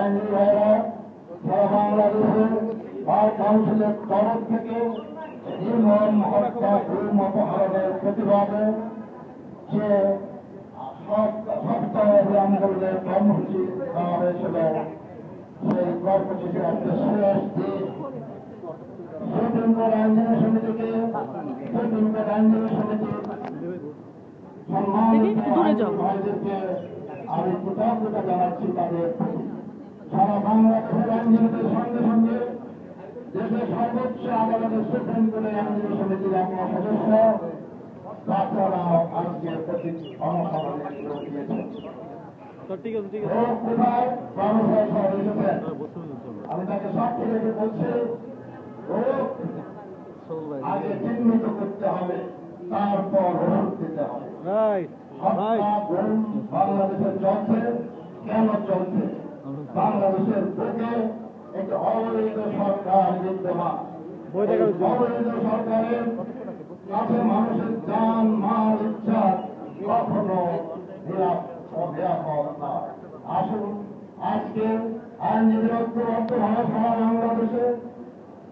আইনি ভাইরা সারা বাংলাদেশের বার কাউন্সিলের তরফ থেকে নির্মম হত্যা গুম অপহরণের প্রতিবাদে যে সপ্তাহ আন্দোলনের কর্মসূচি দেওয়া হয়েছিল সেই কর্মসূচির একটা শেষ দিন সুপ্রিম কোর্ট আইনজীবী সমিতিকে সুপ্রিম কোর্ট আইনজীবী সমিতির সম্মানিত ভাইদেরকে আমি কৃতজ্ঞতা জানাচ্ছি তাদের সারা বাংলাদেশের আইনজীবীদের সঙ্গে সঙ্গে দেশের সর্বোচ্চ আদালতের সুপ্রিম কোর্টের আইনজীবী সমিতির আপনার সদস্য তাছাড়াও আজকের প্রতি অনশনে যোগ দিয়েছেন। আমি তাকে সাক্ষী রেখে বলছি আগে চিহ্নিত করতে হবে, তারপর ওষুধ দিতে হবে। বাংলাদেশে চলছে, কেন চলছে? বাংলাদেশের বুকে একটি অবৈধ সরকার বিদ্যমান। অবৈধ সরকারের কাছে মানুষের জান মাল ইচ্ছা কখনো নিরাপদ নয়। আসুন আজকে আইনজীবীর ঐক্যবদ্ধভাবে সারা বাংলাদেশে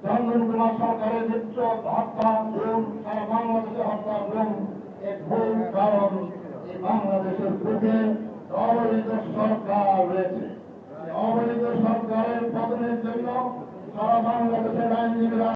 চন্দন কুমার সরকারের নিত্য হত্যা গুম, সারা বাংলাদেশে হত্যা গুম এক ভুল, কারণ এই বাংলাদেশের বুকে অবৈধ সরকার রয়েছে। অবৈধ সরকারের পতনের জন্য সারা বাংলাদেশের আইনজীবীরা